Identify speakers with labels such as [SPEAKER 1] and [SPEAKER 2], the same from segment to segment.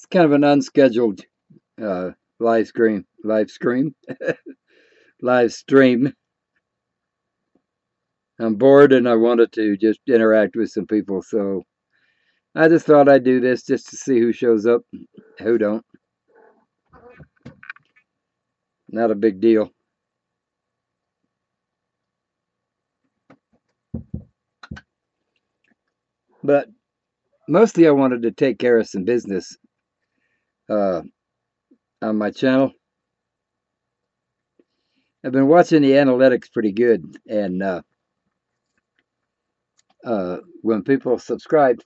[SPEAKER 1] It's kind of an unscheduled uh, live stream. Live stream. I'm bored and I wanted to just interact with some people, so I just thought I'd do this just to see who shows up, who don't. Not a big deal. But mostly I wanted to take care of some business uh, on my channel. I've been watching the analytics pretty good, and when people subscribe,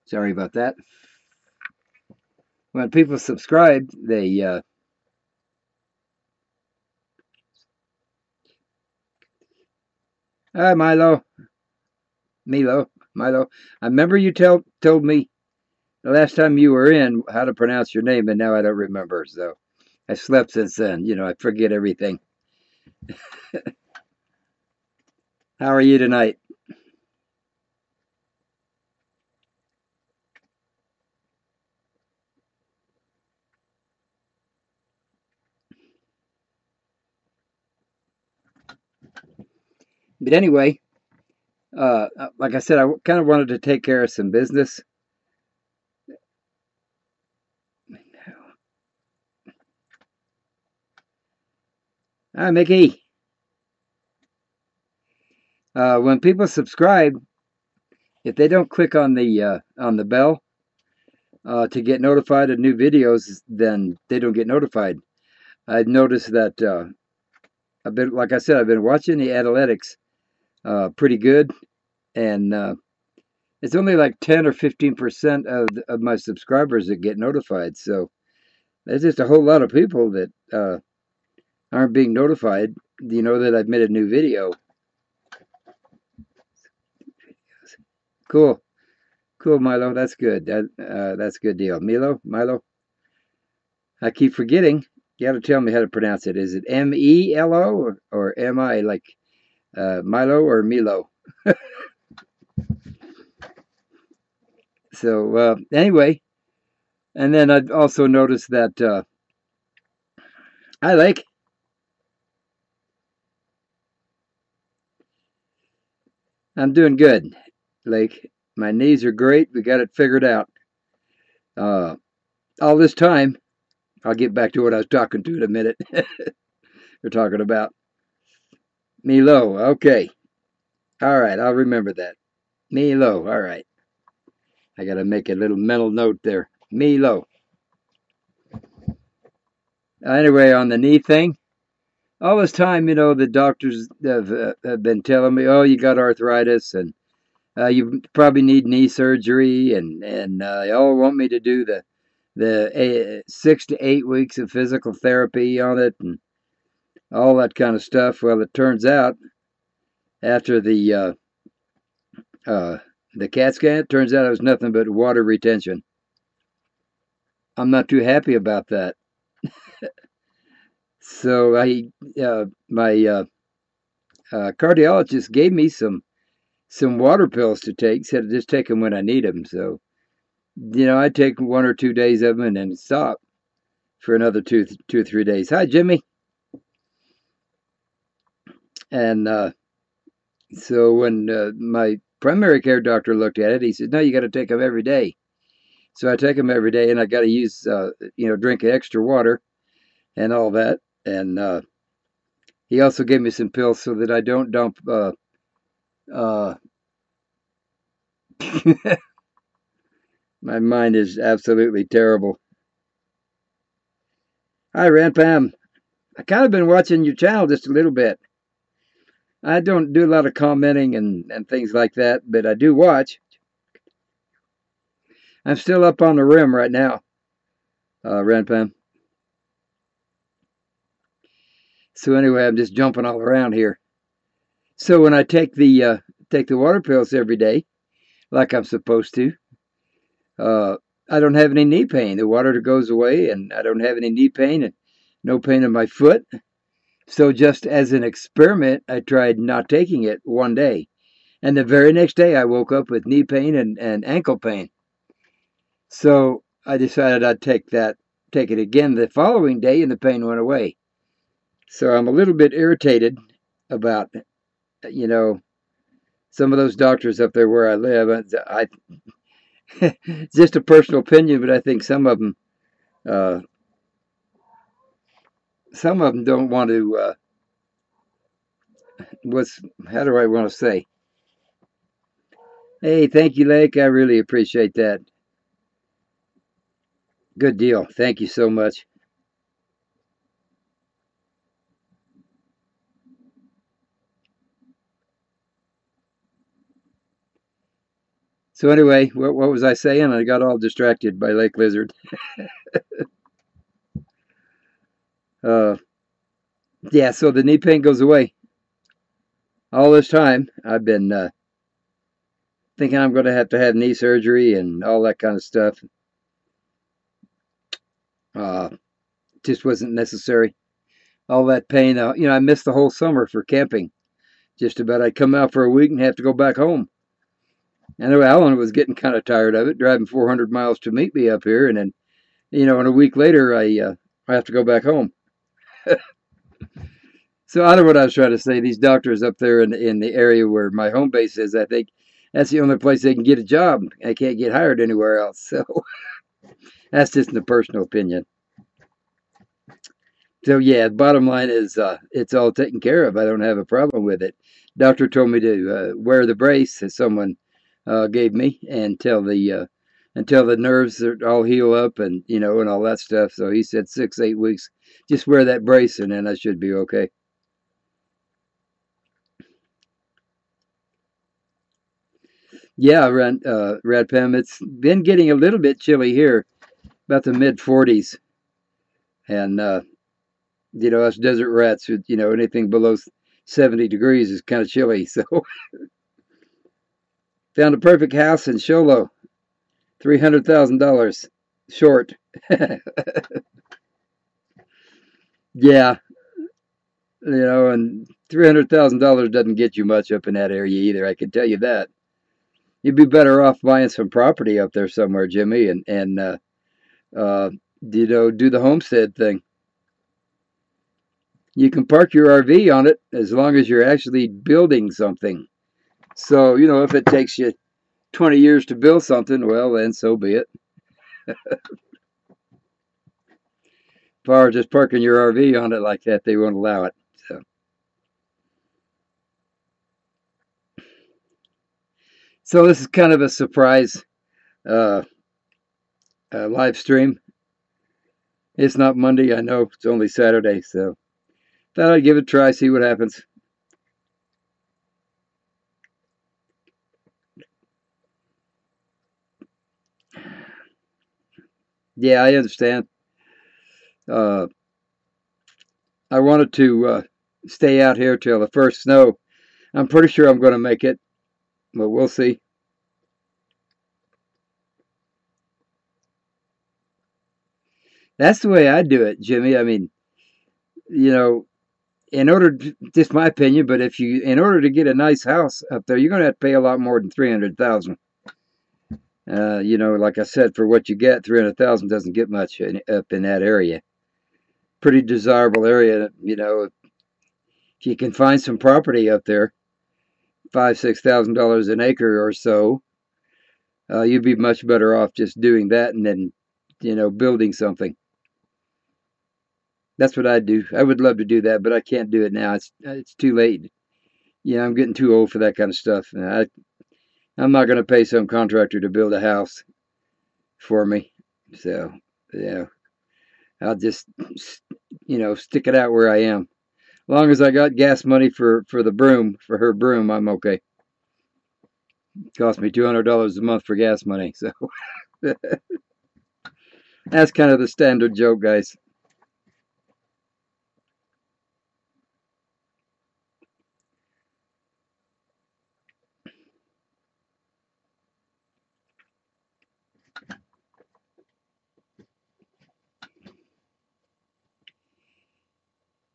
[SPEAKER 1] sorry about that. When people subscribe, they hi Milo. I remember you told me the last time you were in how to pronounce your name, and now I don't remember. So I slept since then. You know, I forget everything. How are you tonight? But anyway, like I said, I kind of wanted to take care of some business. Hi, Mickey. When people subscribe, if they don't click on the bell to get notified of new videos, then they don't get notified. I've noticed that I've been, like I said, I've been watching the analytics pretty good, and it's only like 10 or 15% of my subscribers that get notified. So there's just a whole lot of people that aren't being notified. You know that I've made a new video. Cool. Cool, Milo. That's good. That's a good deal. Milo. I keep forgetting. You got to tell me how to pronounce it. Is it Melo or am I like Milo or Milo? So anyway, and then I've also noticed that hi, Lake. I'm doing good, Lake. My knees are great. We got it figured out. Uh, all this time, I'll get back to what I was talking to in a minute. We're talking about Milo. Okay. All right. I'll remember that. Milo. All right. I got to make a little mental note there. Milo. Anyway, on the knee thing, all this time, you know, the doctors have been telling me, oh, you got arthritis and you probably need knee surgery, and they all want me to do the 6 to 8 weeks of physical therapy on it and all that kind of stuff. Well, it turns out after the CAT scan, it turns out it was nothing but water retention. I'm not too happy about that. So my cardiologist gave me some water pills to take. Said just take them when I need them. So you know, I take 1 or 2 days of them and then stop for another two or 3 days. Hi, Jimmy. And so when my primary care doctor looked at it, he said, "No, you got to take them every day." So I take them every day, and I got to use, drink extra water and all that. And he also gave me some pills so that I don't dump. My mind is absolutely terrible. Hi, Ranpam. I kind of been watching your channel just a little bit. I don't do a lot of commenting and things like that, but I do watch. I'm still up on the rim right now, Ranpam. So anyway, I'm just jumping all around here. So when I take the water pills every day, like I'm supposed to, I don't have any knee pain. The water goes away, and I don't have any knee pain and no pain in my foot. So just as an experiment, I tried not taking it one day. And the very next day, I woke up with knee pain and ankle pain. So I decided I'd take it again the following day, and the pain went away. So I'm a little bit irritated about, you know, some of those doctors up there where I live. It's just a personal opinion, but I think uh, some of them don't want to. What's how do I want to say? Hey, thank you, Lake. I really appreciate that. Good deal. Thank you so much. So anyway, what was I saying? I got all distracted by Lake Lizard. Uh, yeah, so the knee pain goes away. All this time, I've been thinking I'm going to have knee surgery and all that kind of stuff. Uh, just wasn't necessary. All that pain, I missed the whole summer for camping. Just about I'd come out for a week and have to go back home. I know Alan was getting kind of tired of it, driving 400 miles to meet me up here, and then, and a week later I have to go back home. So I know what I was trying to say. These doctors up there in the area where my home base is, I think that's the only place they can get a job. I can't get hired anywhere else. So that's just a personal opinion. So yeah, bottom line is it's all taken care of. I don't have a problem with it. Doctor told me to wear the brace that someone gave me until the nerves are all heal up and and all that stuff. So he said 6 8 weeks, just wear that brace and then I should be okay. Yeah, Rad Pam, it's been getting a little bit chilly here, about the mid 40s, and us desert rats, anything below 70 degrees is kind of chilly. So found a perfect house in Sholo, $300,000 short. Yeah, and $300,000 doesn't get you much up in that area either. I can tell you that. You'd be better off buying some property up there somewhere, Jimmy, and uh, do the homestead thing. You can park your RV on it as long as you're actually building something. So, if it takes you 20 years to build something, well, then so be it. As far as just parking your RV on it like that, they won't allow it. So this is kind of a surprise uh, live stream. It's not Monday, I know. It's only Saturday, so thought I'd give it a try, see what happens. Yeah, I understand. Uh, I wanted to stay out here till the first snow. I'm pretty sure I'm going to make it, but we'll see. That's the way I do it, Jimmy. I mean, you know, in order, just my opinion, but in order to get a nice house up there, you're going to have to pay a lot more than 300,000. Like I said, for what you get, 300,000 doesn't get much up in that area. Pretty desirable area. If you can find some property up there, $5,000 6,000 an acre or so, you'd be much better off just doing that and then, building something. That's what I'd do. I would love to do that, but I can't do it now. It's too late. I'm getting too old for that kind of stuff. I'm not going to pay some contractor to build a house for me. So, yeah, I'll just, stick it out where I am. As long as I got gas money for the broom, for her broom, I'm okay. It cost me $200 a month for gas money. So that's kind of the standard joke, guys.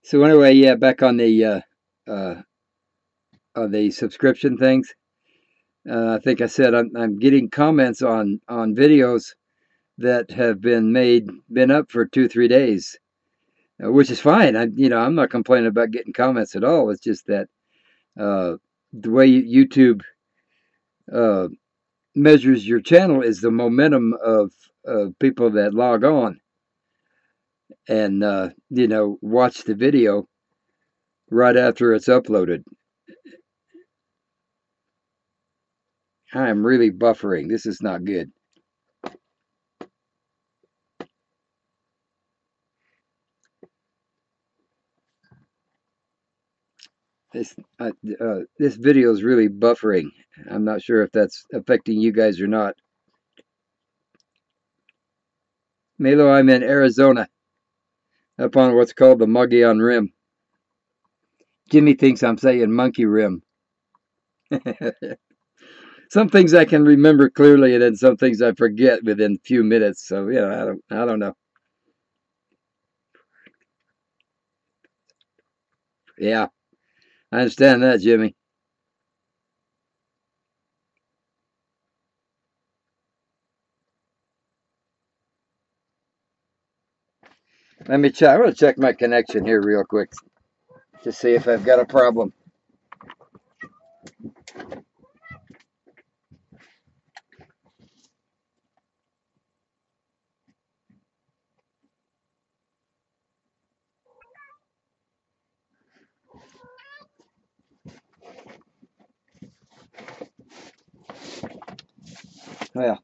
[SPEAKER 1] So anyway, yeah, back uh, on the subscription things. I think I said I'm getting comments on videos that have been up for 2-3 days, which is fine. I'm not complaining about getting comments at all. It's just that the way YouTube uh, measures your channel is the momentum of people that log on and watch the video right after it's uploaded. I'm really buffering. This is not good. This video is really buffering. I'm not sure if that's affecting you guys or not. Milo, I'm in Arizona, up on what's called the Mogollon Rim. Jimmy thinks I'm saying Monkey Rim. Some things I can remember clearly, and then some things I forget within a few minutes. So I don't know. Yeah, I understand that, Jimmy. Let me check. I'm going to check my connection here real quick to see if I've got a problem. Well,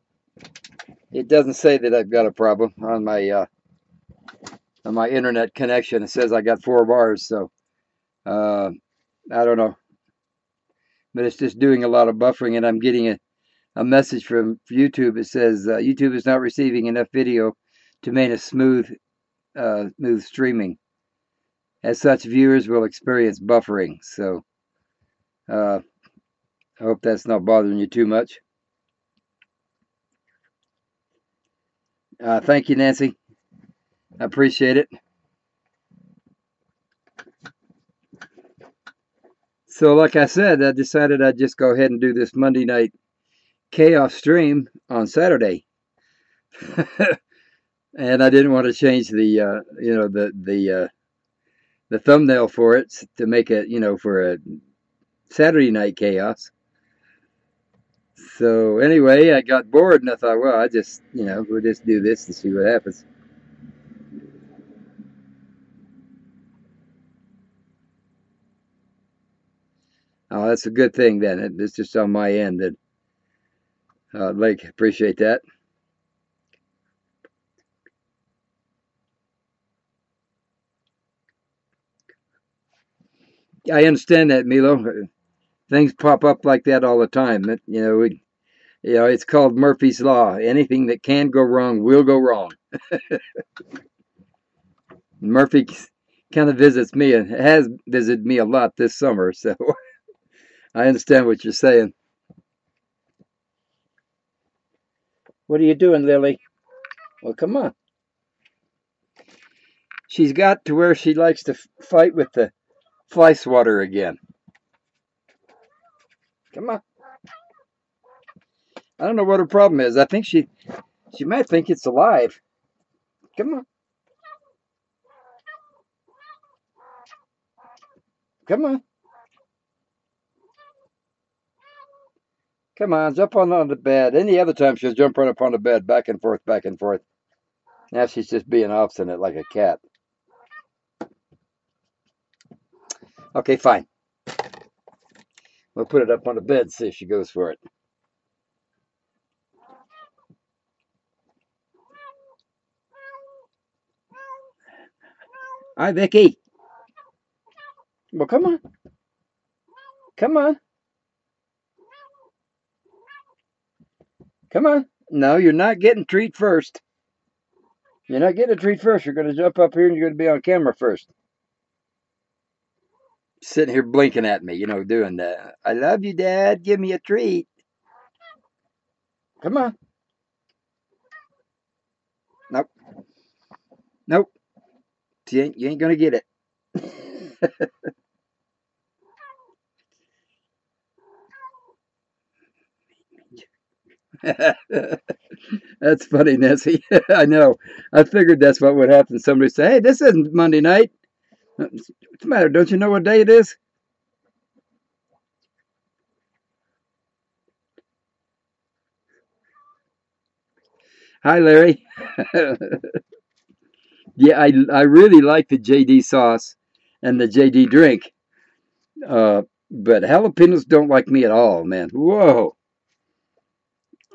[SPEAKER 1] it doesn't say that I've got a problem on my internet connection. It says I got 4 bars, so I don't know, but it's just doing a lot of buffering, and I'm getting a message from YouTube. It says YouTube is not receiving enough video to maintain a smooth streaming. As such, viewers will experience buffering. So I hope that's not bothering you too much. Thank you, Nancy. I appreciate it. So, like I said, I decided I'd just go ahead and do this Monday night chaos stream on Saturday, and I didn't want to change the thumbnail for it to make it for a Saturday night chaos. So anyway, I got bored and I thought, well, I just we'll just do this and see what happens. Oh, that's a good thing then. It's just on my end. That Lake, appreciate that. I understand that, Milo. Things pop up like that all the time. It's called Murphy's Law. Anything that can go wrong will go wrong. Murphy kind of visits me and has visited me a lot this summer, so I understand what you're saying. What are you doing, Lily? Well, come on. She's got to where she likes to fight with the fly swatter again. Come on. I don't know what her problem is. I think she might think it's alive. Come on. Come on. Come on, jump on the bed. Any other time she'll jump right up on the bed, back and forth, back and forth. Now she's just being obstinate like a cat. Okay, fine. We'll put it up on the bed, see if she goes for it. Hi, Vicky. Well, come on. Come on. Come on. No, you're not getting treat first. You're not getting a treat first. You're going to jump up here and you're going to be on camera first. Sitting here blinking at me, doing that. I love you, Dad. Give me a treat. Come on. Nope. Nope. You ain't going to get it. That's funny, Nancy. I know. I figured that's what would happen. Somebody say, "Hey, this isn't Monday night. What's the matter? Don't you know what day it is?" Hi, Larry. Yeah, I really like the JD sauce and the JD drink. But jalapenos don't like me at all, man. Whoa.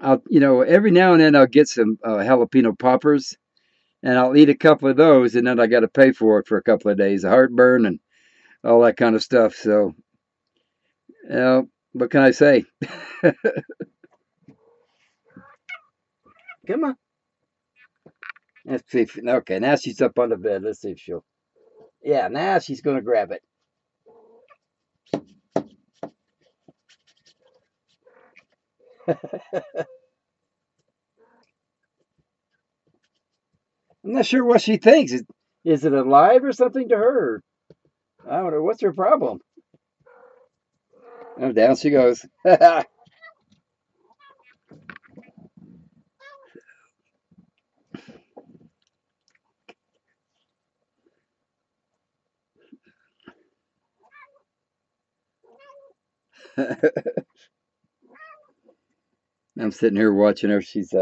[SPEAKER 1] Every now and then I'll get some jalapeno poppers, and I'll eat a couple of those, and then I got to pay for it for a couple of days, heartburn and all that kind of stuff. So, what can I say? Come on. Let's see. Okay, now she's up on the bed. Let's see if she'll. Yeah, now she's going to grab it. I'm not sure what she thinks. Is it alive or something to her? I don't know. What's her problem? Oh, down she goes. I'm sitting here watching her. She's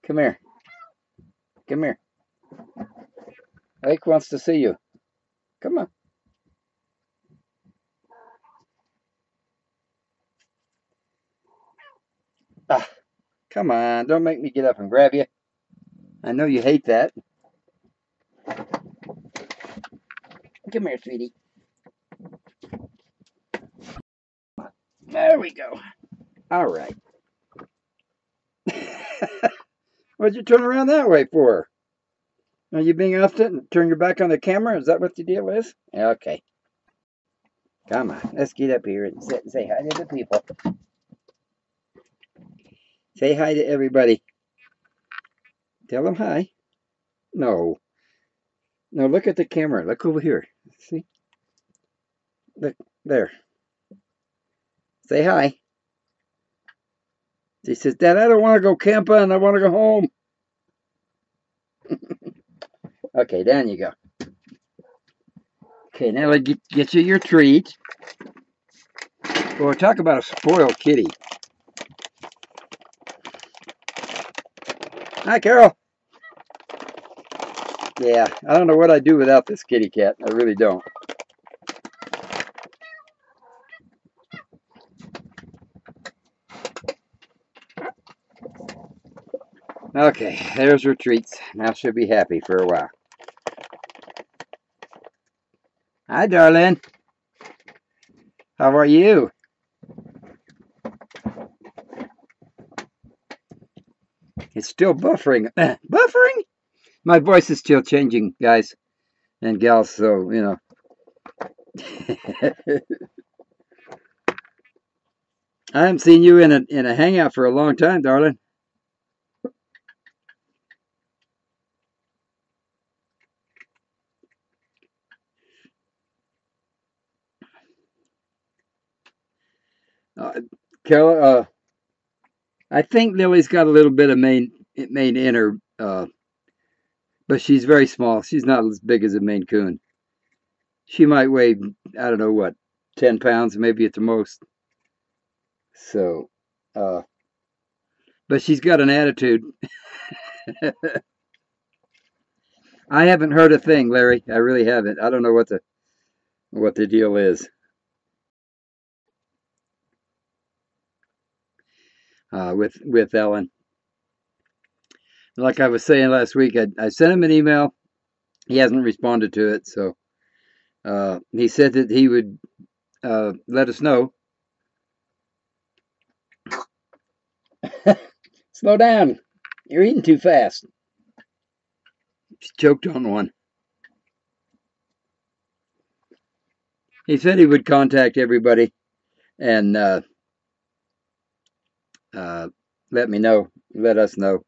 [SPEAKER 1] come here, come here. Ike wants to see you. Come on. Ah, come on. Don't make me get up and grab you. I know you hate that. Come here, sweetie. There we go. All right. What'd you turn around that way for? Are you being off it and turn your back on the camera? Is that what the deal is? Okay. Come on. Let's get up here and sit and say hi to the people. Say hi to everybody. Tell them hi. No. No, look at the camera. Look over here. See? Look there. Say hi. She says, Dad, I don't want to go camping. I want to go home. Okay, down you go. Okay, now let's get you your treat. Well, talk about a spoiled kitty. Hi, Carol. Yeah, I don't know what I'd do without this kitty cat. I really don't. Okay, there's her treats. Now she'll be happy for a while. Hi, darling. How are you? It's still buffering. Buffering? My voice is still changing, guys and gals, so, I haven't seen you in a hangout for a long time, darling. Carol, I think Lily's got a little bit of Maine in her, but she's very small. She's not as big as a Maine Coon. She might weigh, I don't know what, 10 pounds maybe at the most. So, but she's got an attitude. I haven't heard a thing, Larry. I really haven't. I don't know what the deal is. With Ellen. Like I was saying last week, I sent him an email. He hasn't responded to it, so he said that he would let us know. Slow down. You're eating too fast. Just choked on one. He said he would contact everybody and let me know, let us know.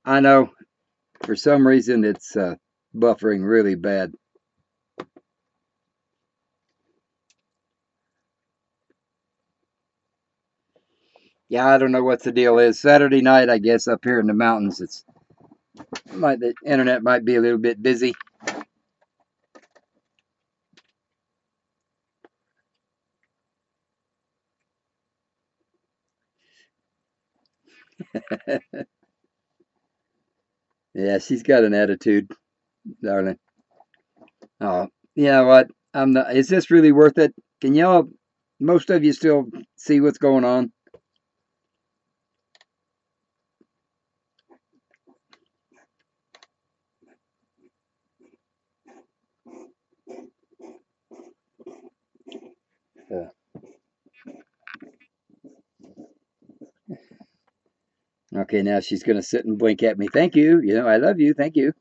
[SPEAKER 1] I know for some reason it's buffering really bad. Yeah, I don't know what the deal is. Saturday night, I guess, up here in the mountains, the internet might be a little bit busy. Yeah, she's got an attitude, darling. Oh, you know what? I'm not. Is this really worth it? Can y'all? Most of you still see what's going on? Yeah. Okay, now she's gonna sit and blink at me. Thank you. You know, I love you. Thank you.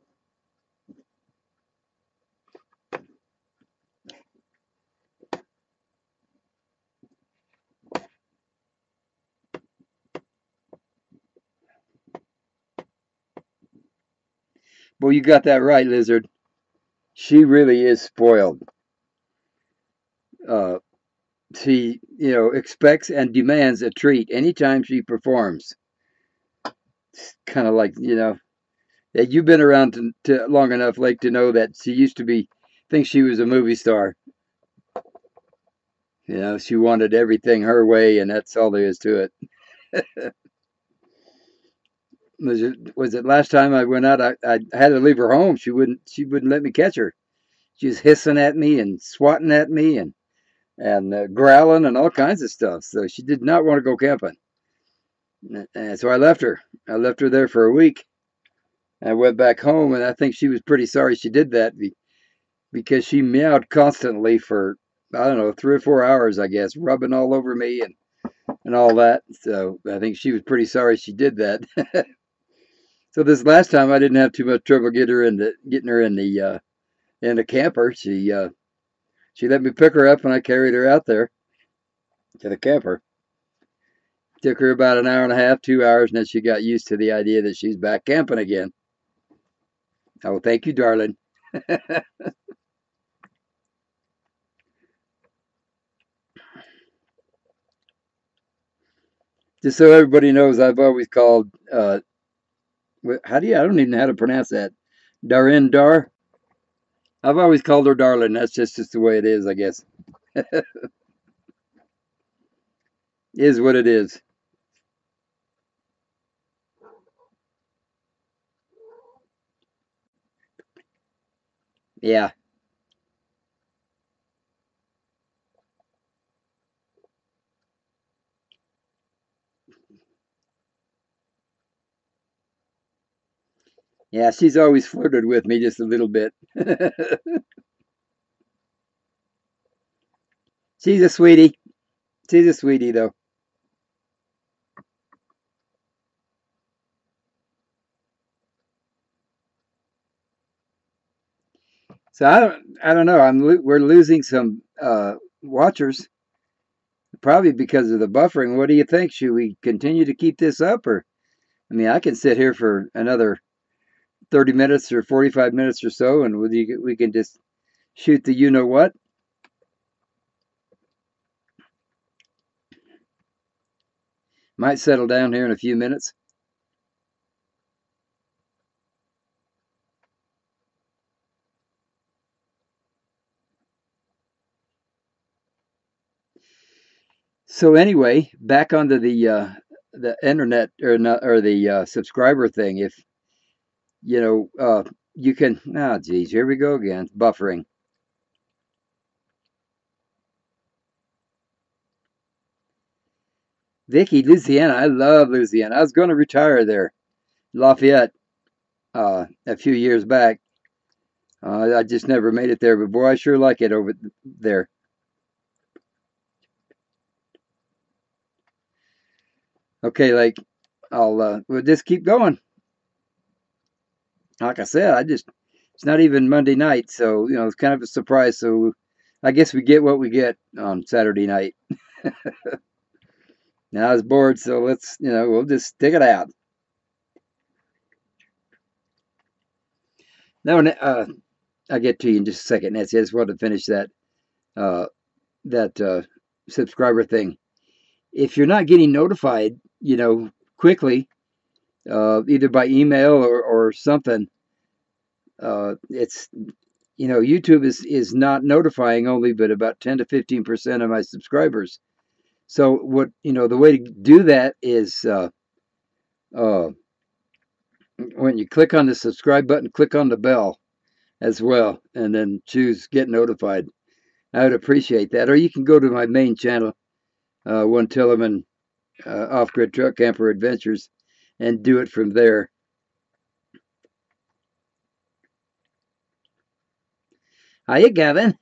[SPEAKER 1] Well, you got that right, Lizard. She really is spoiled. Uh, she, expects and demands a treat anytime she performs. Kind of like, yeah, you've been around long enough, Lake, to know that she used to think she was a movie star. She wanted everything her way, and that's all there is to it. Was it last time I went out? I had to leave her home. She wouldn't let me catch her. She was hissing at me and swatting at me and growling and all kinds of stuff. So she did not want to go camping. And so I left her. I left her there for a week. I went back home, and I think she was pretty sorry she did that because she meowed constantly for, I don't know, 3 or 4 hours, I guess, rubbing all over me and all that. So I think she was pretty sorry she did that. So this last time I didn't have too much trouble getting her in the camper. She let me pick her up and I carried her out there to the camper. Took her about an hour and a half, 2 hours, and then she got used to the idea that she's back camping again. Oh, thank you, darling. Just so everybody knows, I've always called I don't even know how to pronounce that. Darin Dar. I've always called her darling. That's just the way it is, I guess. Is what it is. Yeah. Yeah, she's always flirted with me just a little bit. She's a sweetie. She's a sweetie though. So I don't know. We're losing some watchers probably because of the buffering. What do you think? Should we continue to keep this up, or I mean, I can sit here for another 30 minutes or 45 minutes or so, and we can just shoot the you know what. Might settle down here in a few minutes. So anyway, back onto the internet or not, or the subscriber thing. If you know, you can. Oh, geez, here we go again. Buffering. Vicky, Louisiana. I love Louisiana. I was going to retire there, Lafayette, a few years back. I just never made it there, but boy, I sure like it over there. Okay, like we'll just keep going. Like I said, it's not even Monday night, so it's kind of a surprise. So I guess we get what we get on Saturday night. Now I was bored, so we'll just stick it out. Now, I'll get to you in just a second, Nancy. I just wanted to finish that uh, subscriber thing. if you're not getting notified, quickly, either by email or something, it's YouTube is not notifying only but about 10 to 15% of my subscribers. So what the way to do that is uh, when you click on the subscribe button, click on the bell as well, and then choose get notified. I would appreciate that. Or you can go to my main channel, One Tiliman Off-Grid Truck Camper Adventures, and do it from there. Hiya, Gavin.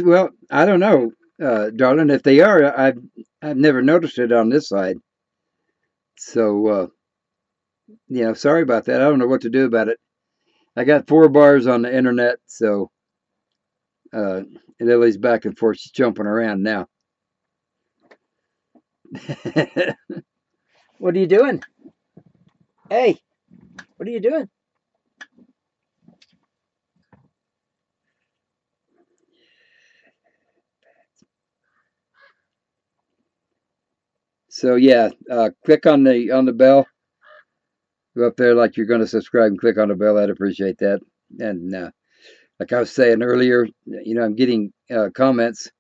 [SPEAKER 1] Well, I don't know, darling. If they are, I've never noticed it on this side. So, sorry about that. I don't know what to do about it. I got 4 bars on the internet, so uh, Lily's back and forth. She's jumping around now. What are you doing? Hey, what are you doing? So yeah, click on the bell. Go up there like you're going to subscribe and click on the bell. I'd appreciate that. And like I was saying earlier, I'm getting comments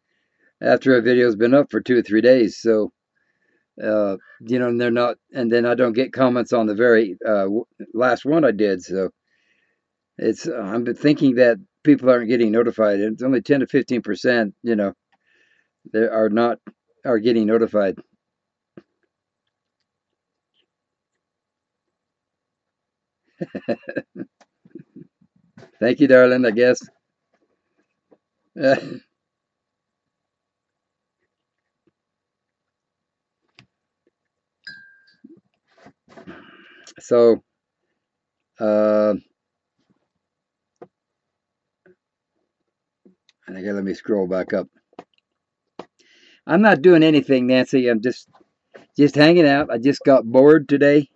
[SPEAKER 1] after a video's been up for 2 or 3 days. So and they're not, and then I don't get comments on the very last one I did. So it's I'm thinking that people aren't getting notified. It's only 10 to 15%. They are getting notified. Thank you, darling. I guess. So, uh, let me scroll back up. I'm not doing anything, Nancy. I'm just hanging out. I just got bored today.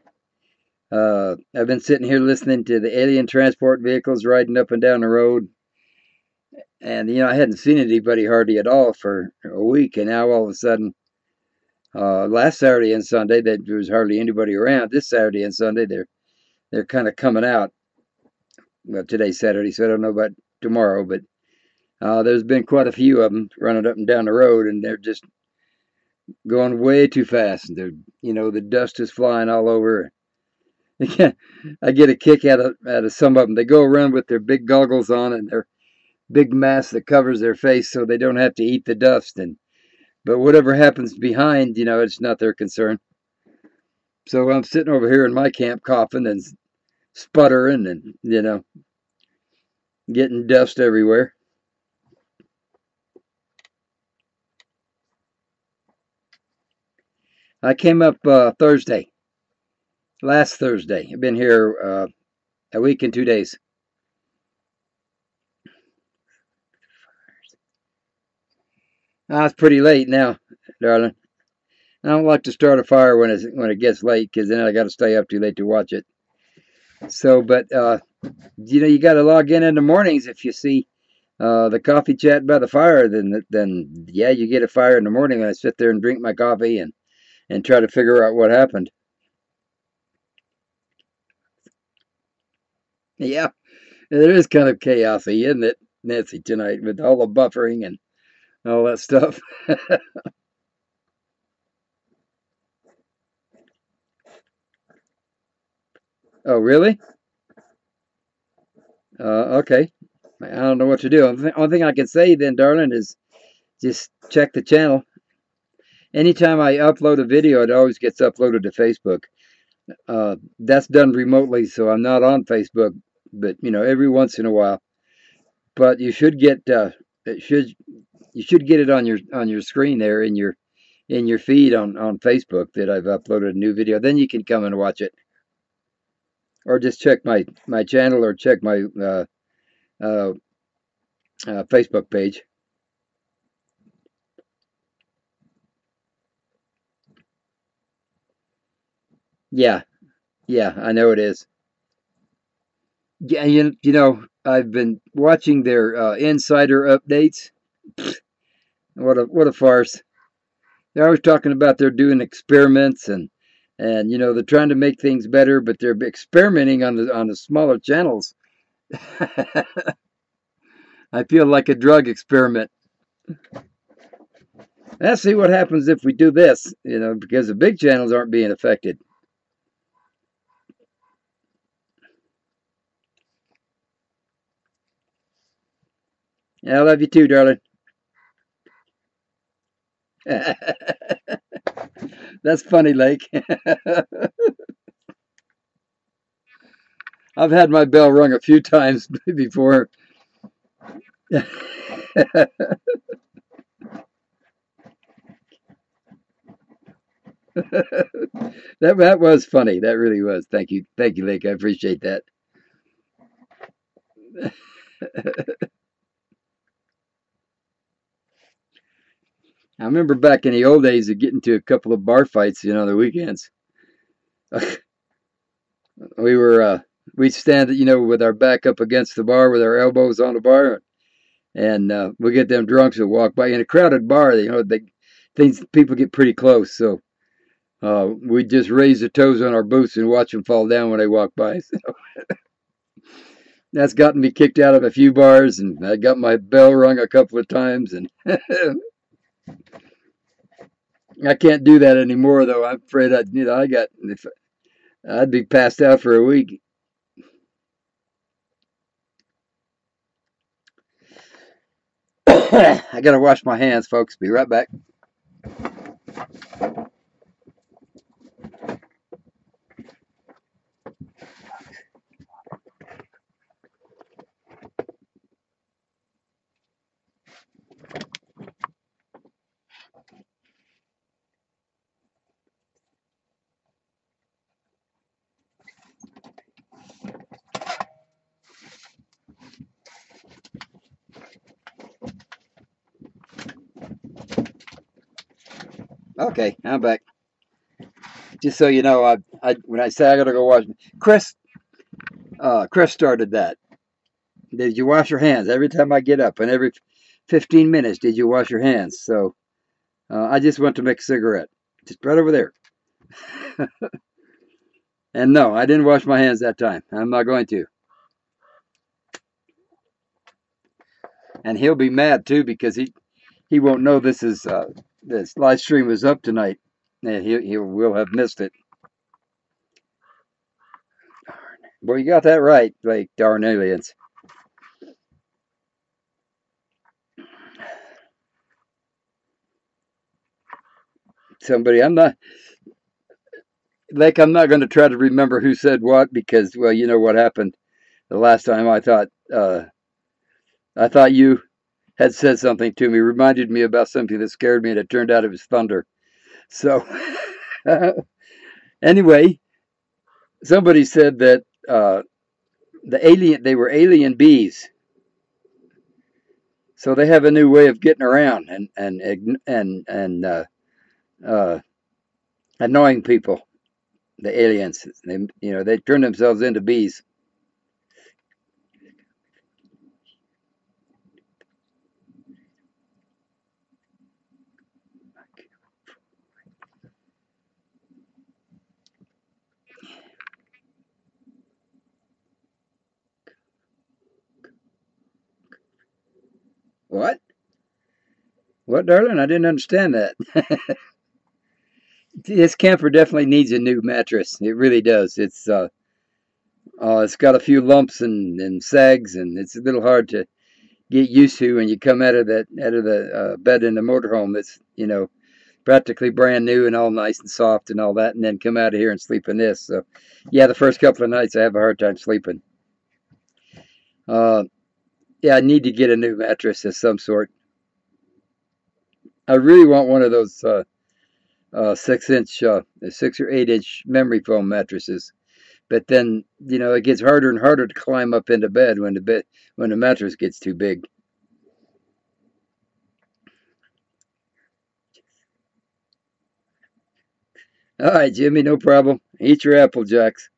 [SPEAKER 1] I've been sitting here listening to the alien transport vehicles riding up and down the road, and I hadn't seen anybody hardly at all for a week, and now all of a sudden, last Saturday and Sunday, there was hardly anybody around. This Saturday and Sunday, they're kind of coming out. Well, today's Saturday, so I don't know about tomorrow, but there's been quite a few of them running up and down the road, and they're just going way too fast. They're, the dust is flying all over. I get a kick out of some of them. They go around with their big goggles on and their big mask that covers their face, so they don't have to eat the dust. But whatever happens behind, it's not their concern. So I'm sitting over here in my camp coughing and sputtering and getting dust everywhere. I came up last Thursday. I've been here a week and 2 days. It's pretty late now, darling. I don't like to start a fire when it gets late, because then I got to stay up too late to watch it. So, but you got to log in the mornings if you see the coffee chat by the fire. Then yeah, you get a fire in the morning, and I sit there and drink my coffee and try to figure out what happened. Yeah, it is kind of chaosy, isn't it, Nancy, tonight with all the buffering and all that stuff. Oh, really? Okay. I don't know what to do. The only thing I can say then, darling, is just check the channel. Anytime I upload a video, it always gets uploaded to Facebook. That's done remotely, so I'm not on Facebook, but every once in a while. But you should get you should get it on your screen there in your feed on Facebook that I've uploaded a new video. Then you can come and watch it, or just check my channel or check my uh, Facebook page. Yeah, yeah, I know it is. Yeah, I've been watching their insider updates. What a farce! They're always talking about they're doing experiments and you know they're trying to make things better, but they're experimenting on the smaller channels. I feel like a drug experiment. Let's see what happens if we do this, you know, because the big channels aren't being affected. Yeah, I love you too, darling. That's funny, Lake. I've had my bell rung a few times before. That was funny. That really was. Thank you, Lake. I appreciate that. I remember back in the old days of getting to a couple of bar fights, you know, the weekends. we were we'd stand, you know, with our back up against the bar, with our elbows on the bar, and we get them drunks that walk by in a crowded bar. You know, things people get pretty close, so we just raise the toes on our boots and watch them fall down when they walk by. So that's gotten me kicked out of a few bars, and I got my bell rung a couple of times, and I can't do that anymore. Though I'm afraid I'd be passed out for a week. I gotta wash my hands, folks. Be right back. Okay, I'm back. Just so you know, when I say I gotta go wash, Chris, Chris started that. Did you wash your hands every time I get up, and every 15 minutes? Did you wash your hands? So I just went to make a cigarette, just right over there. And no, I didn't wash my hands that time. I'm not going to. And he'll be mad too because he won't know this live stream is up tonight, and he will have missed it. Well, you got that right, like darn aliens. Somebody, I'm not going to try to remember who said what because, well, you know what happened the last time. I thought you had said something to me, reminded me about something that scared me, and it turned out it was thunder. So, anyway, somebody said that they were alien bees, so they have a new way of getting around and uh, annoying people. The aliens, they turn themselves into bees. What? What, darling? I didn't understand that. This camper definitely needs a new mattress. It really does. It's got a few lumps and sags, and it's a little hard to get used to when you come out of the bed in the motorhome. That's practically brand new and all nice and soft and all that, and then come out of here and sleep in this. So, yeah, the first couple of nights I have a hard time sleeping. Uh, yeah, I need to get a new mattress of some sort. I really want one of those 6 inch, 6 or 8 inch memory foam mattresses. But then it gets harder and harder to climb up into bed when the mattress gets too big. All right, Jimmy, no problem. Eat your apple jacks.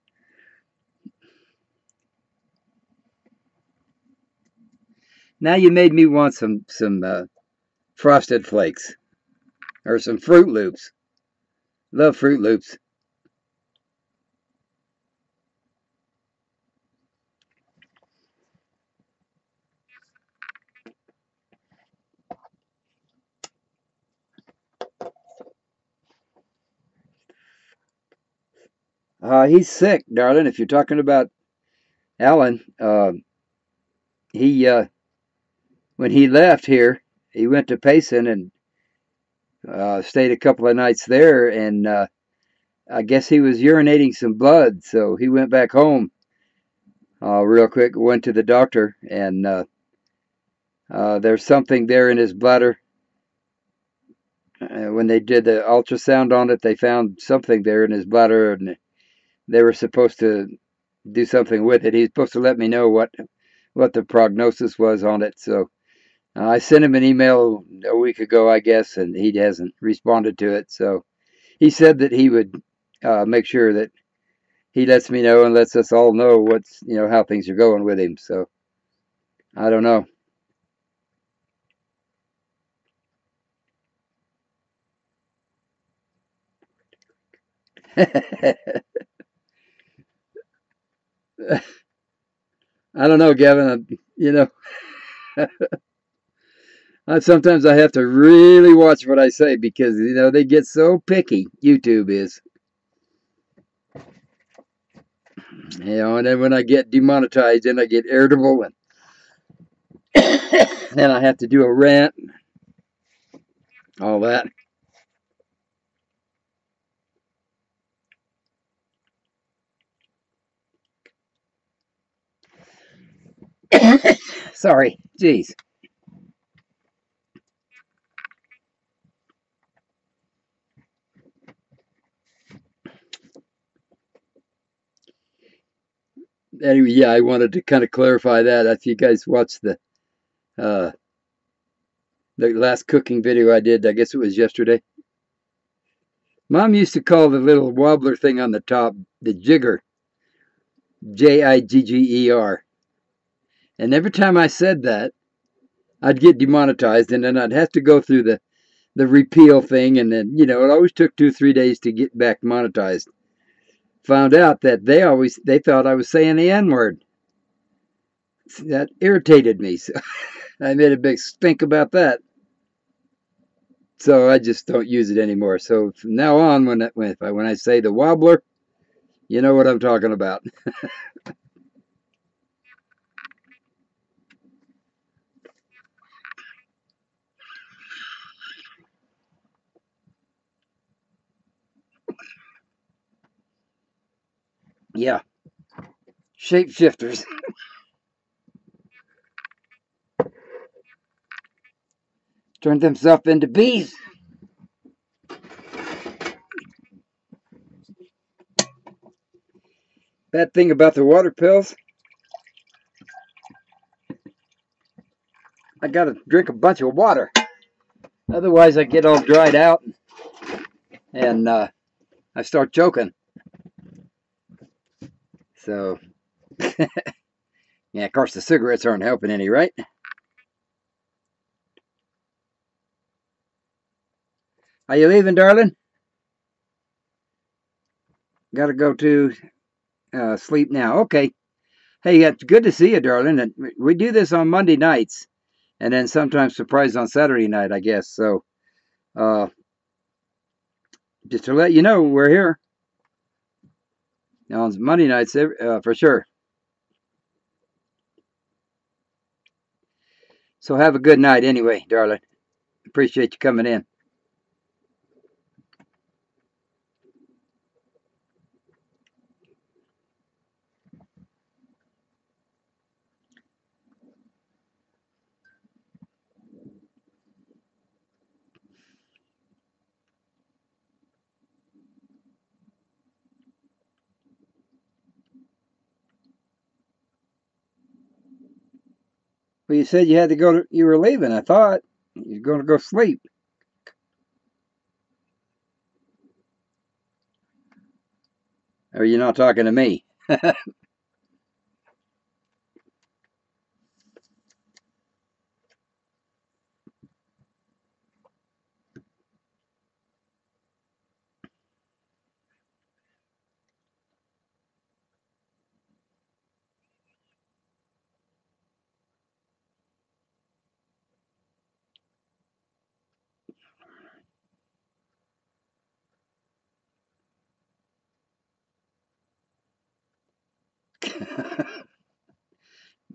[SPEAKER 1] Now you made me want some Frosted Flakes or some Fruit Loops. Love Fruit Loops. He's sick, darling. If you're talking about Alan, he when he left here, he went to Payson and stayed a couple of nights there, and I guess he was urinating some blood, so he went back home real quick. Went to the doctor, and there's something there in his bladder. When they did the ultrasound on it, they found something there in his bladder, and they were supposed to do something with it. He's supposed to let me know what the prognosis was on it. So I sent him an email a week ago, I guess, and he hasn't responded to it. So he said that he would make sure that he lets me know and lets us all know how things are going with him. So I don't know. I don't know, Gavin. Sometimes I have to really watch what I say because they get so picky. YouTube is, and then when I get demonetized, then I get irritable, and then I have to do a rant, all that. Sorry, jeez. Anyway, yeah, I wanted to kind of clarify that. If you guys watched uh, the last cooking video I did, I guess it was yesterday. Mom used to call the little wobbler thing on the top the jigger, Jigger. And every time I said that, I'd get demonetized, and then I'd have to go through the repeal thing, and then it always took 2-3 days to get back monetized. Found out that they thought I was saying the N-word. That irritated me, so I made a big stink about that. So I just don't use it anymore. So from now on, when I say the wobbler, you know what I'm talking about. Yeah, shapeshifters. Turned themselves into bees. Bad thing about the water pills, I gotta drink a bunch of water. Otherwise, I get all dried out and I start choking. So, yeah, of course, the cigarettes aren't helping any, right? Are you leaving, darling? Gotta go to sleep now. Okay. Hey, it's good to see you, darling. And we do this on Monday nights, and then sometimes surprise on Saturday night, I guess. So, uh, just to let you know, we're here on Monday nights for sure. So have a good night, anyway, darling. Appreciate you coming in. Well, you said you had to go. You were leaving. I thought you were going to go sleep. Or are you not talking to me?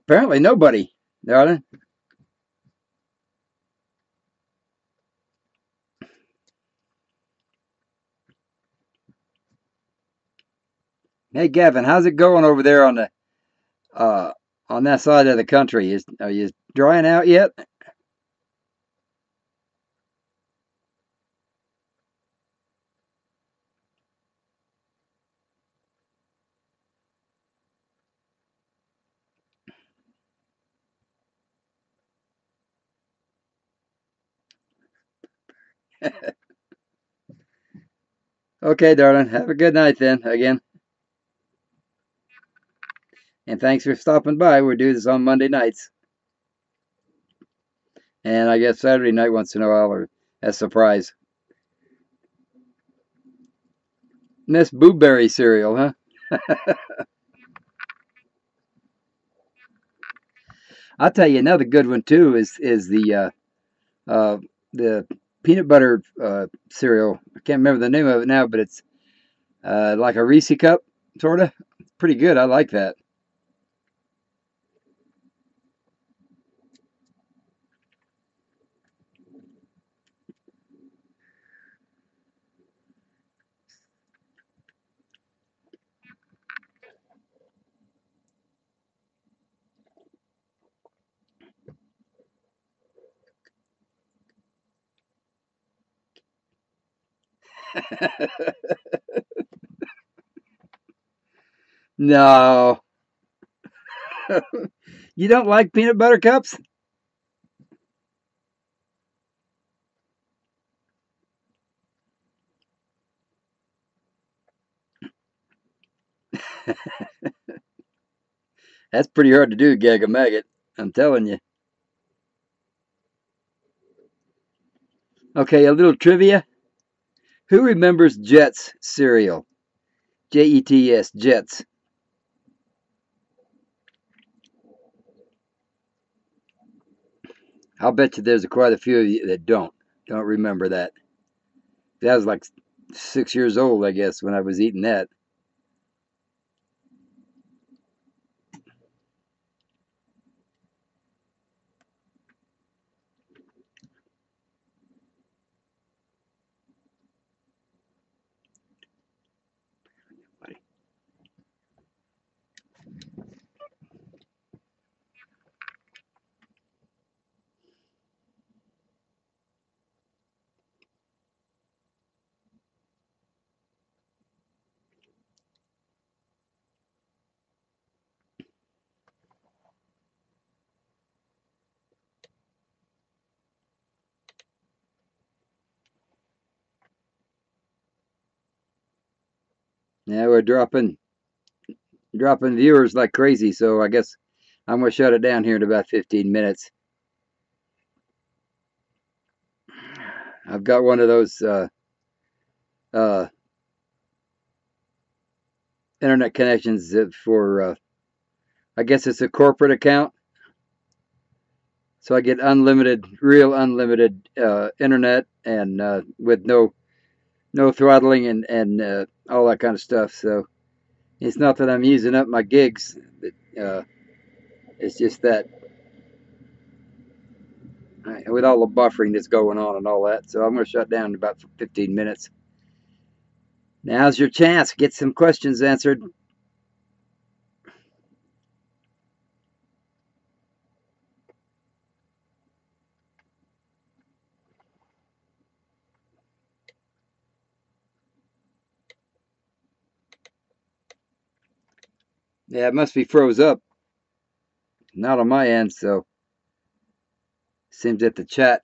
[SPEAKER 1] Apparently nobody, darling. Hey, Gavin, how's it going over there uh on that side of the country? Are you drying out yet? Okay, darling. Have a good night then. Again, and thanks for stopping by. We do this on Monday nights, and I guess Saturday night once in a while, or a surprise. Miss Blueberry cereal, huh? I'll tell you another good one too. Is uh the peanut butter cereal. I can't remember the name of it now, but it's like a Reese cup, sort of. It's pretty good. I like that. No, you don't like peanut butter cups? That's pretty hard to do, gag a maggot. I'm telling you. Okay, a little trivia. Who remembers Jets cereal? Jets, Jets. I'll bet you there's quite a few of you that don't remember that. That was like 6 years old, I guess, when I was eating that. Yeah, we're dropping viewers like crazy, so I guess I'm gonna shut it down here in about 15 minutes. I've got one of those uh, internet connections for I guess it's a corporate account, so I get unlimited, real unlimited internet, and with no throttling and all that kind of stuff. So it's not that I'm using up my gigs. Uh, it's just that with all the buffering that's going on and all that. So I'm going to shut down in about 15 minutes. Now's your chance. Get some questions answered. Yeah, it must be froze up. Not on my end, so seems that the chat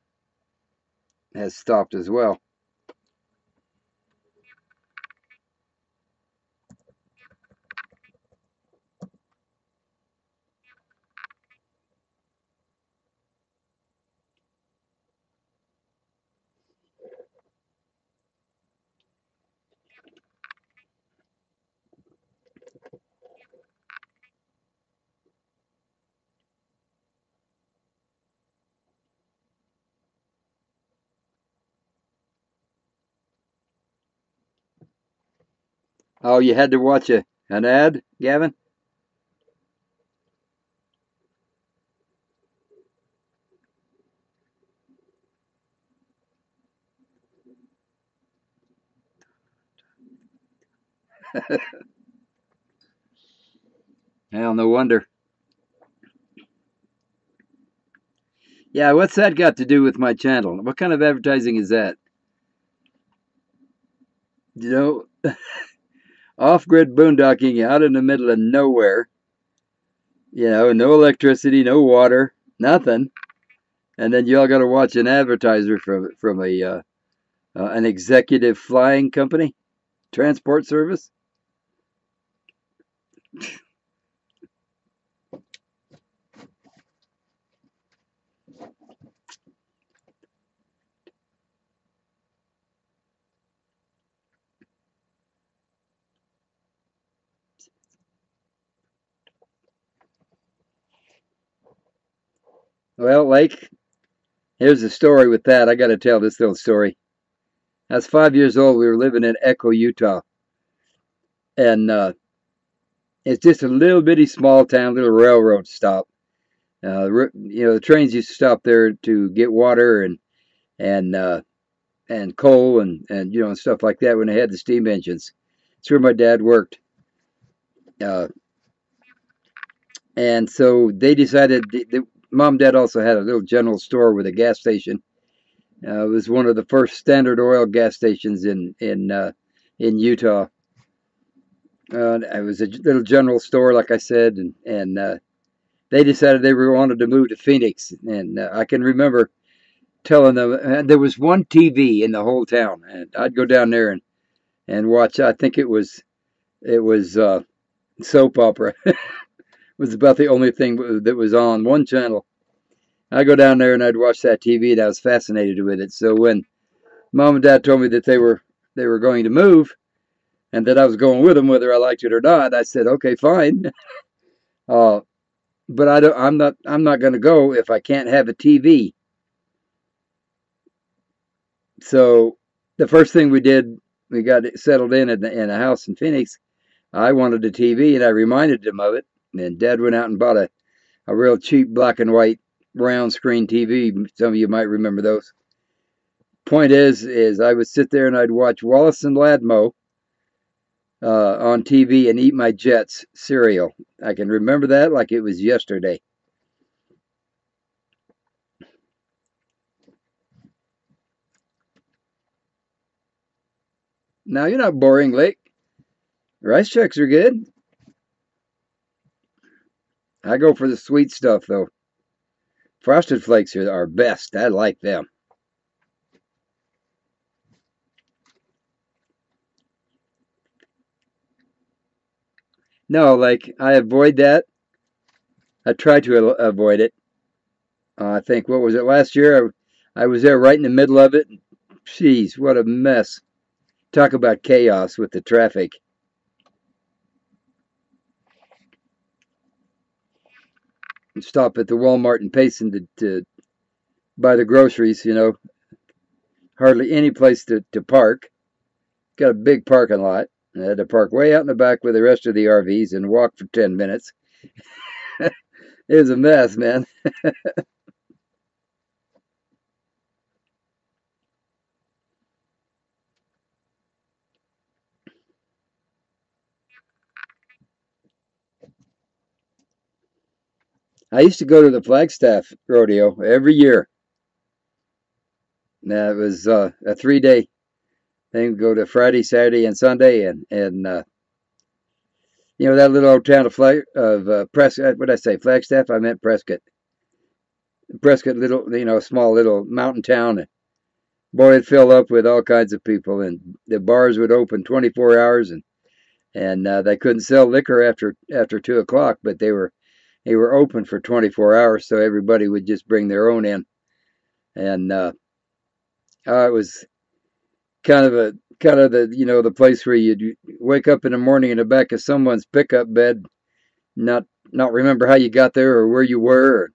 [SPEAKER 1] has stopped as well. Oh, you had to watch an ad, Gavin? Hell, no wonder. Yeah, what's that got to do with my channel? What kind of advertising is that? You know, off-grid boondocking out in the middle of nowhere. You know, no electricity, no water, nothing, and then y'all got to watch an advertiser from a an executive flying company, transport service. Well, like, here's the story with that. I got to tell this little story. I was 5 years old. We were living in Echo, Utah, and it's just a little bitty small town, little railroad stop. The trains used to stop there to get water and and coal and and stuff like that when they had the steam engines. That's where my dad worked, uh, and so they decided. Mom and Dad also had a little general store with a gas station. It was one of the first Standard Oil gas stations in Utah. It was a little general store, like I said, and they decided they wanted to move to Phoenix. And I can remember telling them there was one TV in the whole town, and I'd go down there and watch. I think it was soap opera. It was about the only thing that was on one channel. I go down there and I'd watch that TV, and I was fascinated with it. So when Mom and Dad told me that they were going to move and that I was going with them, whether I liked it or not, I said, okay, fine. Uh, but I'm not going to go if I can't have a TV. So the first thing we did, we got settled in a house in Phoenix. I wanted a TV, and I reminded them of it. And Dad went out and bought a real cheap black and white round screen TV. Some of you might remember those. Point is I would sit there and I'd watch Wallace and Ladmo on TV and eat my Jets cereal. I can remember that like it was yesterday. Now you're not boring, Lake. Rice checks are good. I go for the sweet stuff though. Frosted Flakes are best. I like them. No, like I avoid that. I try to avoid it. I think what was it last year? I was there right in the middle of it. Jeez, what a mess! Talk about chaos with the traffic. Stop at the Walmart in Payson to buy the groceries. Hardly any place to park. Got a big parking lot. I had to park way out in the back with the rest of the RVs and walk for 10 minutes. It was a mess, man. I used to go to the Flagstaff rodeo every year. Now it was a 3 day thing. Go to Friday, Saturday, and Sunday, and that little old town of Prescott. What did I say? Flagstaff. I meant Prescott. Prescott, little small little mountain town. Boy, it filled up with all kinds of people, and the bars would open 24 hours, and they couldn't sell liquor after 2 o'clock, but they were open for 24 hours, so everybody would just bring their own in, and it was kind of the place where you'd wake up in the morning in the back of someone's pickup bed, not remember how you got there or where you were or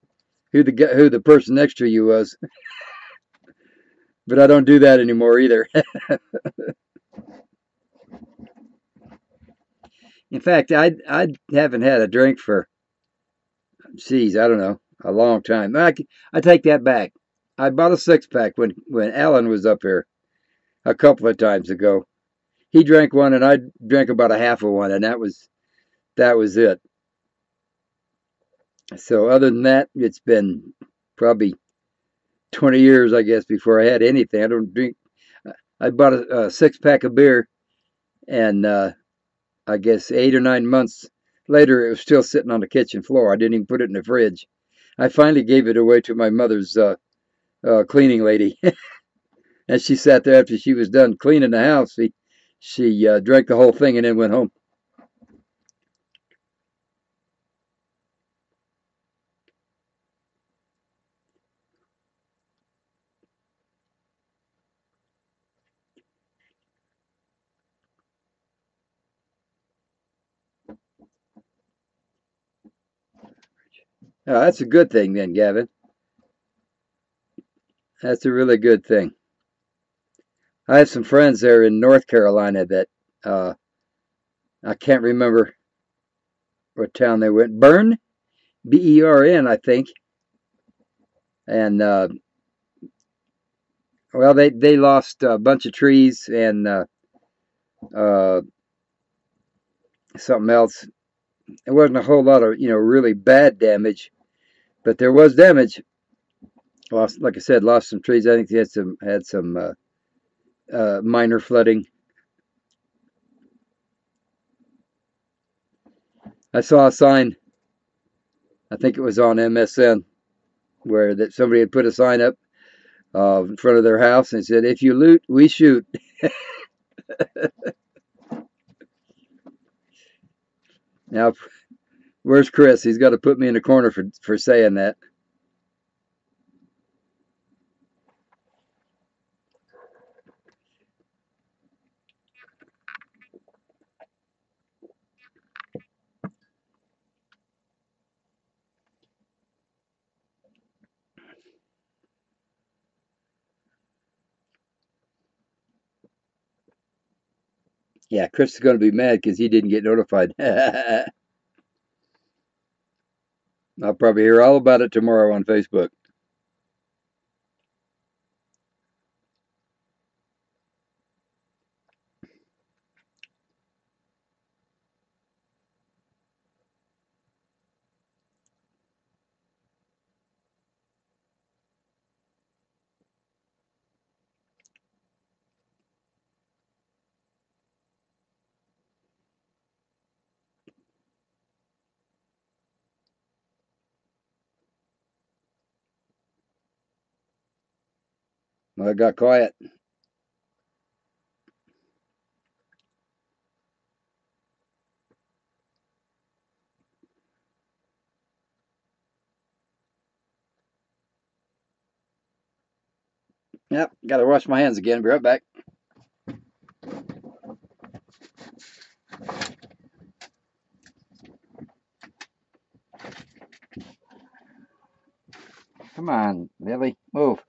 [SPEAKER 1] who the person next to you was. But I don't do that anymore either. In fact, I haven't had a drink for, geez, I don't know, a long time. I take that back. I bought a 6-pack when Alan was up here. a couple of times ago. He drank one, and I drank about a half of one, and that was it. So other than that, it's been probably 20 years, I guess, before I had anything. I don't drink. I bought a 6 pack of beer, and I guess 8 or 9 months later, it was still sitting on the kitchen floor. I didn't even put it in the fridge. I finally gave it away to my mother's cleaning lady, and she sat there after she was done cleaning the house. She drank the whole thing and then went home. That's a good thing then, Gavin. That's a really good thing. I have some friends there in North Carolina that uh, I can't remember what town they went. Bern, Bern, I think. And well, they lost a bunch of trees and uh, something else. It wasn't a whole lot of really bad damage, but there was damage. Lost, like I said, lost some trees. I think they had some minor flooding. I saw a sign. I think it was on MSN where that somebody had put a sign up in front of their house and said, "If you loot, we shoot." Now, where's Chris? He's got to put me in the corner for saying that. Yeah, Chris is going to be mad because he didn't get notified. I'll probably hear all about it tomorrow on Facebook. Well, I got quiet. Yep, got to wash my hands again. Be right back. Come on, Lily, move.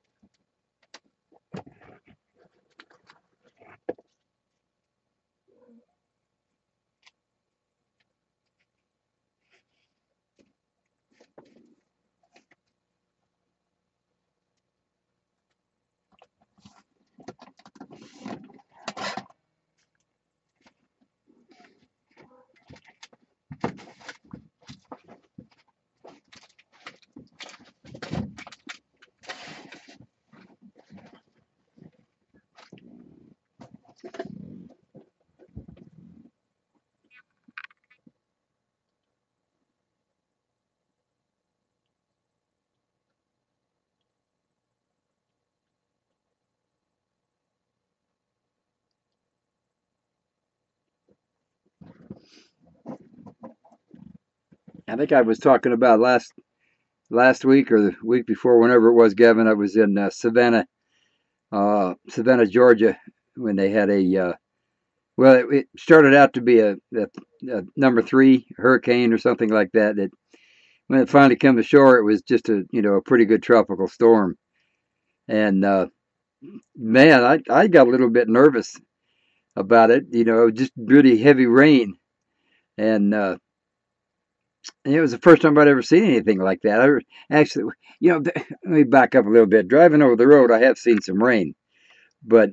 [SPEAKER 1] I think I was talking about last week or the week before, whenever it was, Gavin. I was in Savannah, Georgia, when they had well, it started out to be a number 3 hurricane or something like that. That when it finally came ashore, it was just a pretty good tropical storm. And man, I got a little bit nervous about it. Just really heavy rain, and it was the first time I'd ever seen anything like that. Actually, let me back up a little bit. Driving over the road, I have seen some rain, but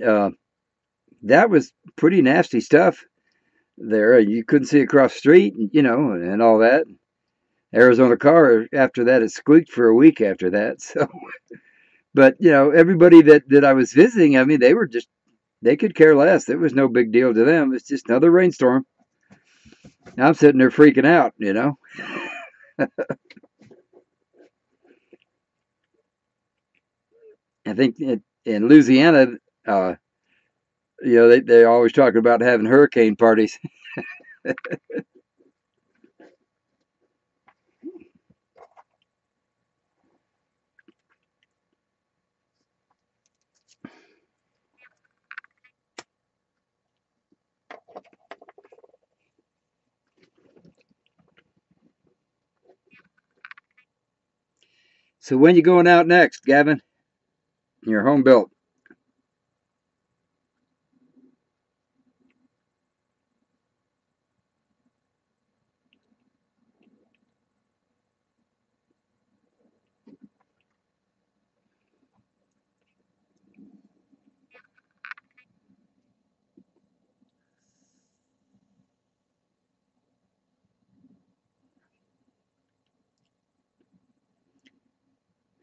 [SPEAKER 1] that was pretty nasty stuff there. You couldn't see across the street, and all that. Arizona car, after that, it squeaked for a week after that. So, but, everybody that I was visiting, I mean, they could care less. It was no big deal to them. It's just another rainstorm. I'm sitting there freaking out. I think in Louisiana, they're always talking about having hurricane parties. So when you going out next, Gavin? Your home built.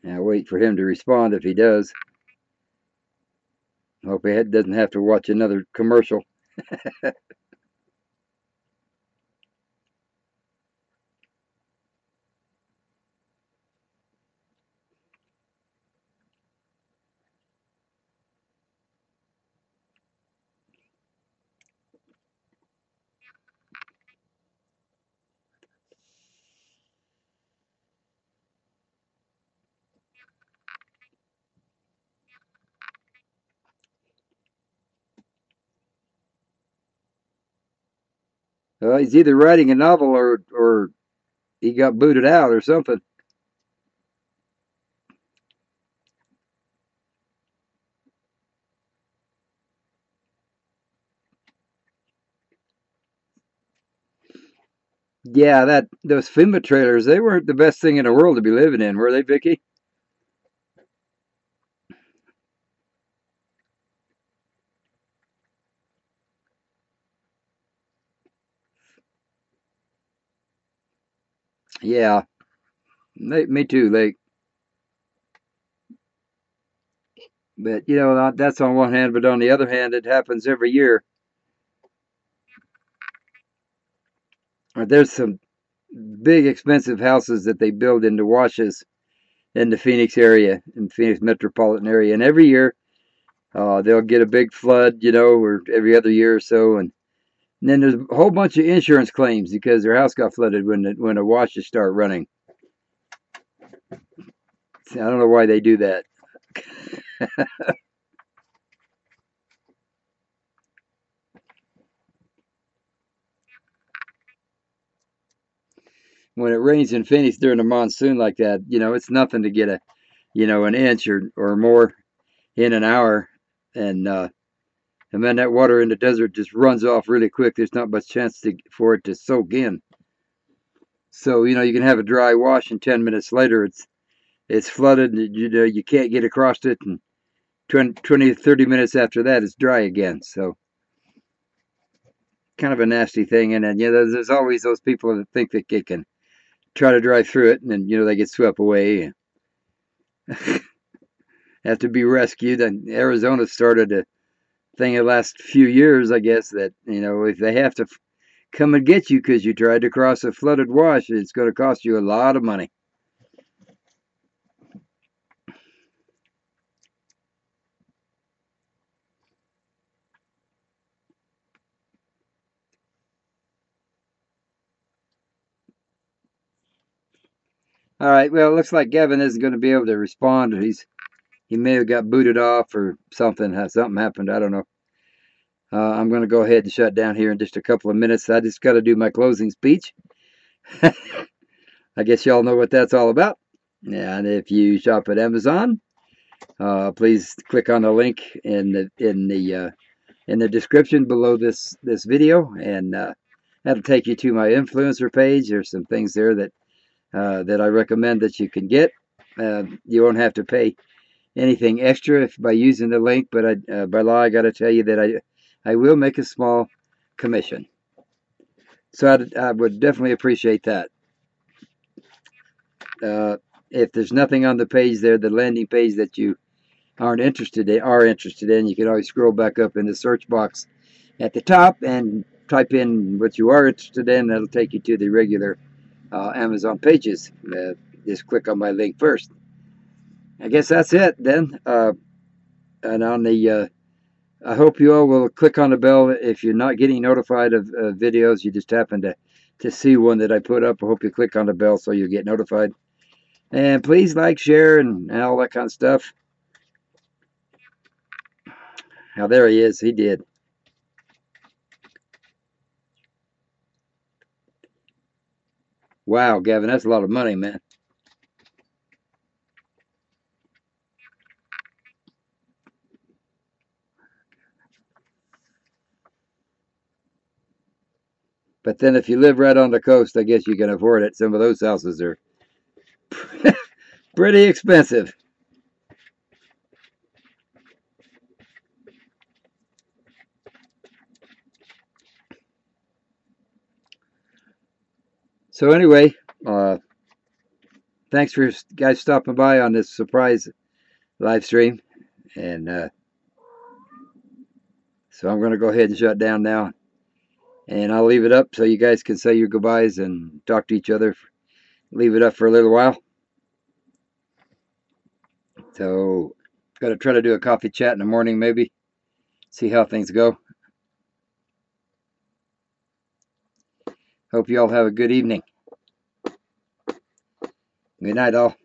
[SPEAKER 1] I'll wait for him to respond if he does. Hope he doesn't have to watch another commercial. Well, he's either writing a novel or he got booted out or something. Yeah, those FEMA trailers, they weren't the best thing in the world to be living in, were they, Vicky? Yeah, me too. But that's on one hand, but on the other hand, it happens every year. There's some big expensive houses that they build into washes in the Phoenix area, in Phoenix metropolitan area, and every year they'll get a big flood, or every other year or so, and then there's a whole bunch of insurance claims because their house got flooded when the washes start running. I don't know why they do that. When it rains in Phoenix during a monsoon like that, it's nothing to get an inch or more in an hour, and then that water in the desert just runs off really quick. There's not much chance for it to soak in. So you can have a dry wash, and 10 minutes later it's flooded. And, you can't get across it, and 20 30 minutes after that it's dry again. So kind of a nasty thing. And then there's always those people that think that they can try to drive through it, and then they get swept away. Have to be rescued. And Arizona started a thing the last few years, I guess, that if they have to come and get you because you tried to cross a flooded wash, it's going to cost you a lot of money. All right. Well, it looks like Gavin isn't going to be able to respond. He may have got booted off or something. Something happened. I don't know. I'm going to go ahead and shut down here in just a couple of minutes. I just got to do my closing speech. I guess y'all know what that's all about. And if you shop at Amazon, please click on the link in the description below this video, and that'll take you to my influencer page. There's some things there that I recommend that you can get. You won't have to pay anything extra by using the link, but by law, I got to tell you that I will make a small commission. So I would definitely appreciate that. Uh, if there's nothing on the page there, the landing page that you are interested in, you can always scroll back up in the search box at the top and type in what you are interested in. That'll take you to the regular Amazon pages. Just click on my link first. I guess that's it then. And on the I hope you all will click on the bell if you're not getting notified of videos. You just happen to see one that I put up. I hope you click on the bell so you get notified. And please like, share, and all that kind of stuff. Now, there he is. He did. Wow, Gavin, that's a lot of money, man. But then if you live right on the coast, I guess you can afford it. Some of those houses are pretty expensive. So anyway, thanks for guys stopping by on this surprise live stream. And so I'm going to go ahead and shut down now. And I'll leave it up so you guys can say your goodbyes and talk to each other. Leave it up for a little while. So, got to try to do a coffee chat in the morning, maybe. See how things go. Hope you all have a good evening. Good night, all.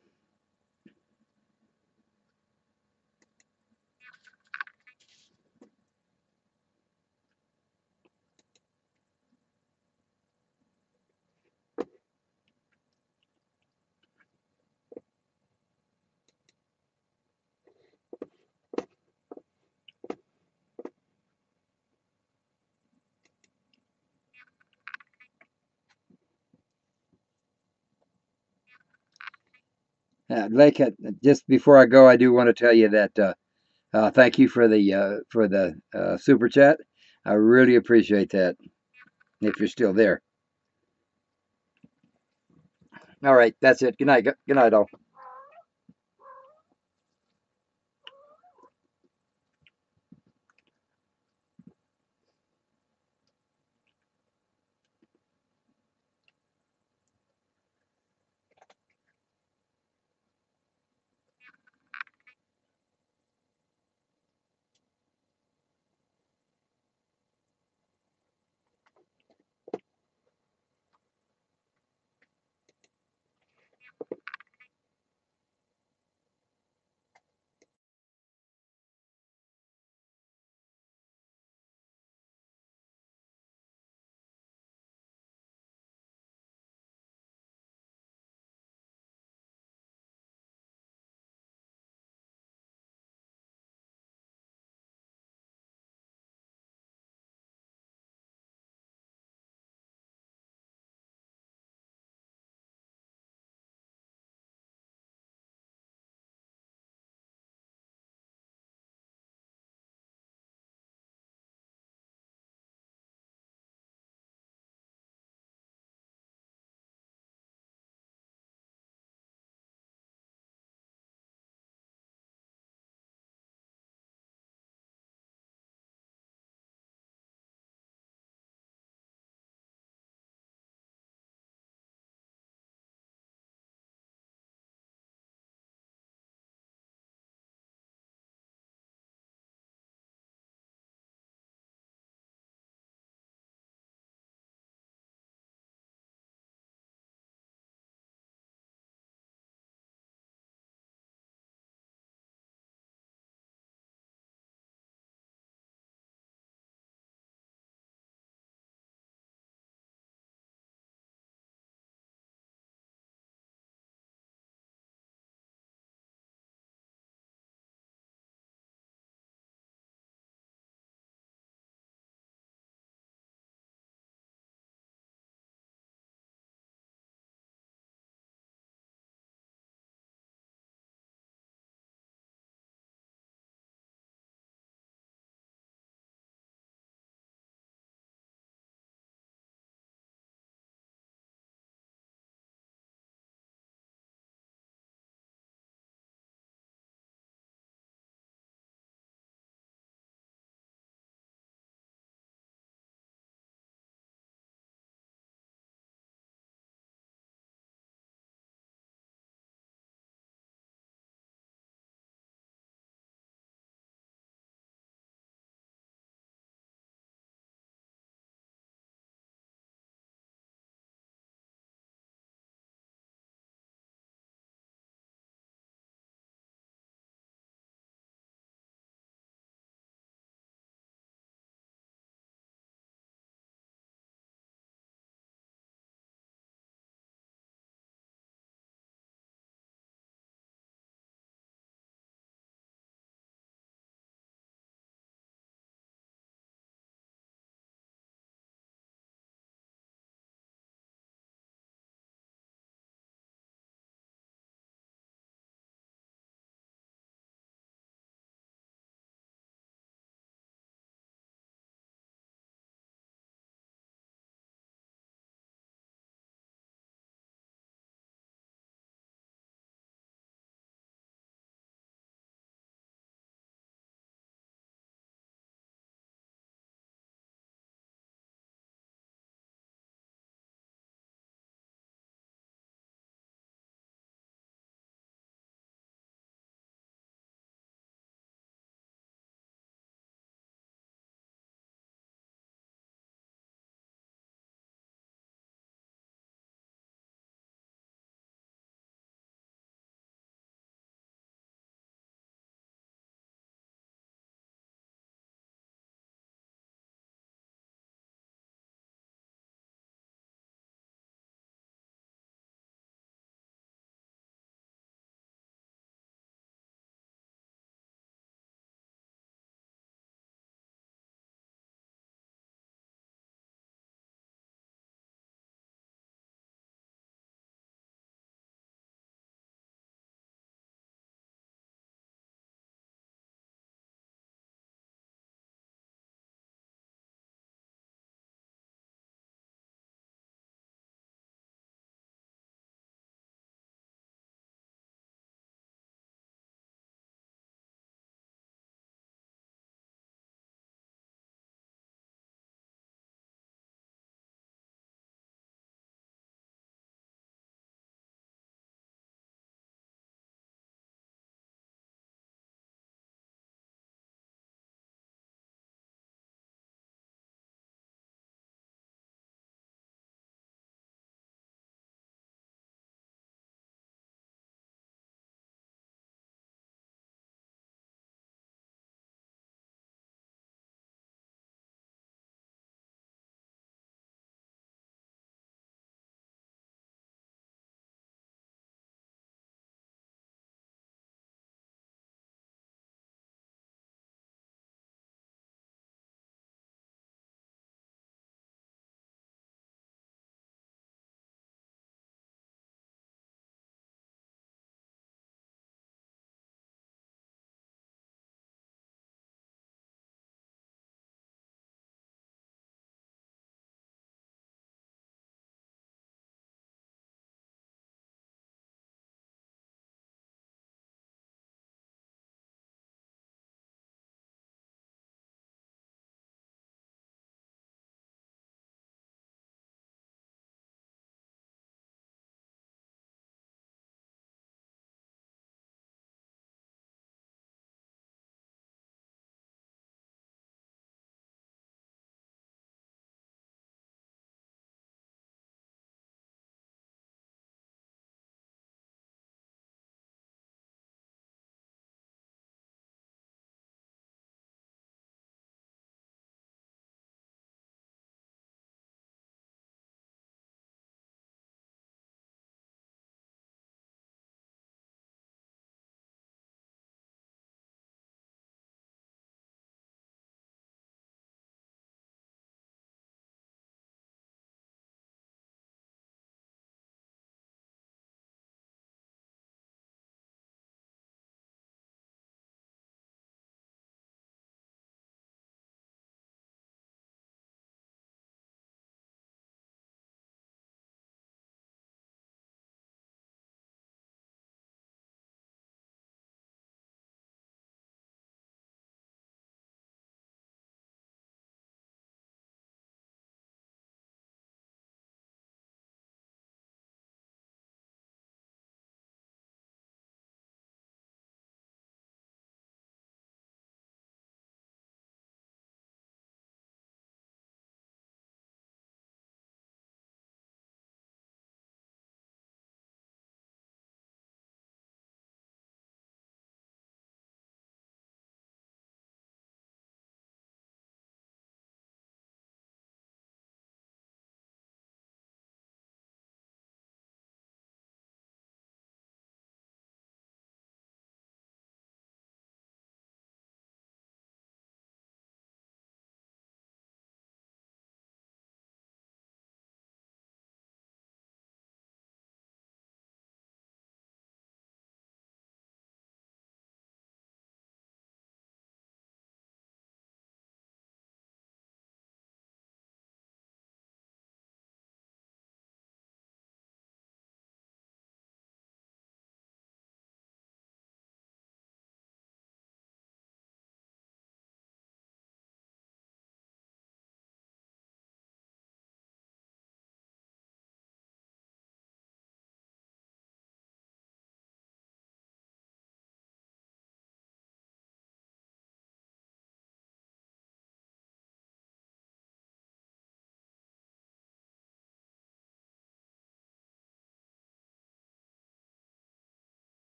[SPEAKER 1] Blake, just before I go, I do want to tell you that thank you for the super chat. I really appreciate that. If you're still there. All right, that's it. Good night. Good night, all.